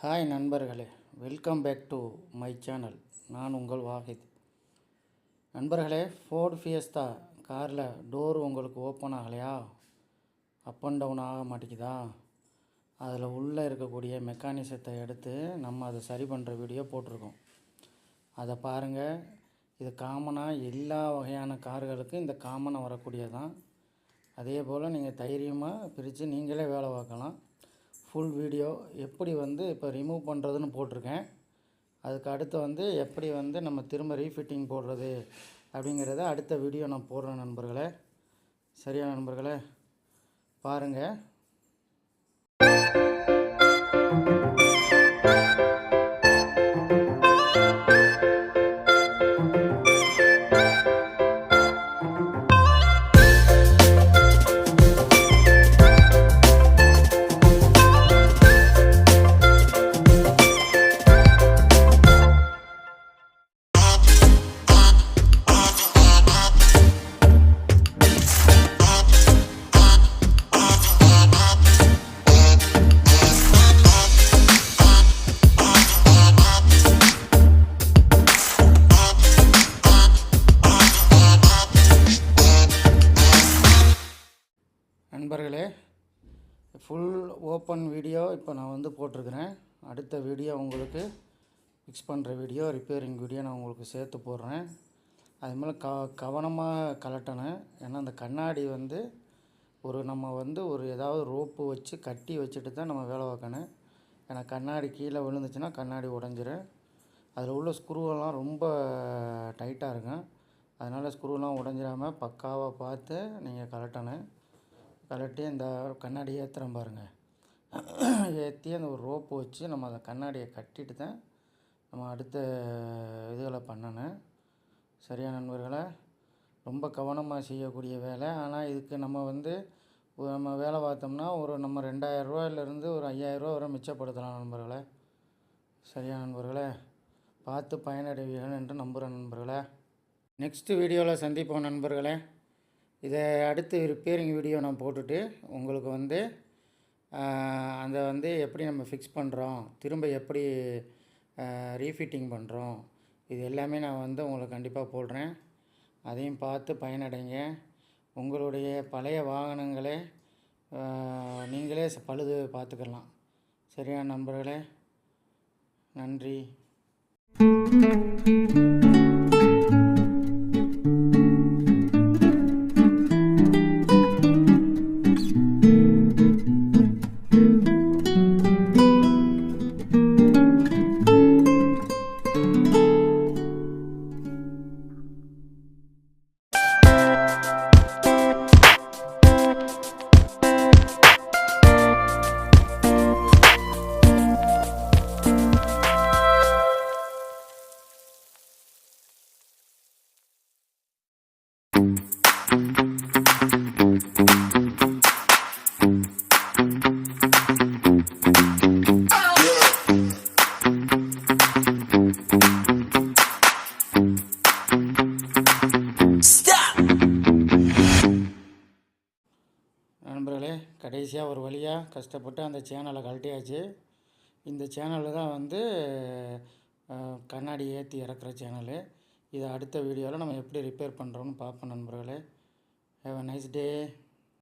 Hi நண்பர்களே, welcome back to my channel. நான் உங்கள் வாஹித். நண்பர்களே, ஃபோர்டு ஃபியஸ்டா காரில் டோர் உங்களுக்கு ஓப்பன் ஆகலையா? அப் அண்ட் டவுன் ஆக மாட்டேங்குதா? அதில் உள்ளே இருக்கக்கூடிய மெக்கானிசத்தை எடுத்து நம்ம அதை சரி பண்ணுற வீடியோ போட்டிருக்கோம். அதை பாருங்கள். இது காமனாக எல்லா வகையான கார்களுக்கும் இந்த காமனாக வரக்கூடியதான். அதே போல் நீங்கள் தைரியமாக பிரித்து நீங்களே வேலை பார்க்கலாம். ஃபுல் வீடியோ எப்படி இப்போ ரிமூவ் பண்ணுறதுன்னு போட்டிருக்கேன். அதுக்கு அடுத்து எப்படி நம்ம திரும்ப ரீஃபிட்டிங் போடுறது அப்படிங்கிறத அடுத்த வீடியோ நான் போடுறேன் நண்பர்களே. சரியா நண்பர்களே, பாருங்கள். நண்பர்களே, ஃபுல் ஓப்பன் வீடியோ இப்போ நான் போட்டிருக்கிறேன். அடுத்த வீடியோ உங்களுக்கு ஃபிக்ஸ் பண்ணுற வீடியோ, ரிப்பேரிங் வீடியோ நான் உங்களுக்கு சேர்த்து போடுறேன். அதுமாதிரி கவனமாக கலட்டணும். ஏன்னா அந்த கண்ணாடி நம்ம ஒரு ஏதாவது ரோப்பு வச்சு கட்டி வச்சுட்டு தான் நம்ம வேலை பார்க்கணும். ஏன்னா கண்ணாடி கீழே விழுந்துச்சுன்னா கண்ணாடி உடஞ்சிரும். அதில் உள்ள ஸ்க்ரூவெல்லாம் ரொம்ப டைட்டாக இருக்கும். அதனால் ஸ்க்ரூவெலாம் உடஞ்சிடாமல் பக்காவாக பார்த்து நீங்கள் கலட்டணும். கலட்டி அந்த கண்ணாடி ஏற்றுறோம் பாருங்கள். ஏற்றி அந்த ஒரு ரோப்பு வச்சு நம்ம அந்த கண்ணாடியை கட்டிட்டு தான் நம்ம அடுத்த இதுகளை பண்ணணும். சரியா நண்பர்களே, ரொம்ப கவனமாக செய்யக்கூடிய வேலை. ஆனால் இதுக்கு நம்ம வேலை பார்த்தோம்னா நம்ம 2000 ரூபாயிலேருந்து ஒரு 5000 ரூபா வரை மிச்சப்படுத்தலாம் நண்பர்களே. சரியா நண்பர்களே, பார்த்து பயனடைவீர்கள் என்று நம்புகிறேன் நண்பர்களே. நெக்ஸ்ட் வீடியோவில் சந்திப்போம் நண்பர்களே. இதை அடுத்து ரிப்பேரிங் வீடியோ நான் போட்டுட்டு உங்களுக்கு அந்த எப்படி நம்ம ஃபிக்ஸ் பண்ணுறோம், திரும்ப எப்படி ரீஃபிட்டிங் பண்ணுறோம், இது எல்லாமே நான் உங்களுக்கு கண்டிப்பாக போடுறேன். அதையும் பார்த்து பயனடைங்க. உங்களுடைய பழைய வாகனங்களே நீங்களே பழுது பார்த்துக்கலாம். சரியா நண்பர்களே, நன்றி. நண்பர்களே, கடைசியாக ஒரு வழியாக கஷ்டப்பட்டு அந்த சேனலை கழட்டியாச்சு. இந்த சேனலில் தான் கண்ணாடி ஏற்றி இறக்குற சேனலு. இதை அடுத்த வீடியோவில் நம்ம எப்படி ரிப்பேர் பண்ணுறோன்னு பார்ப்போம் நண்பர்களே. Have a nice day.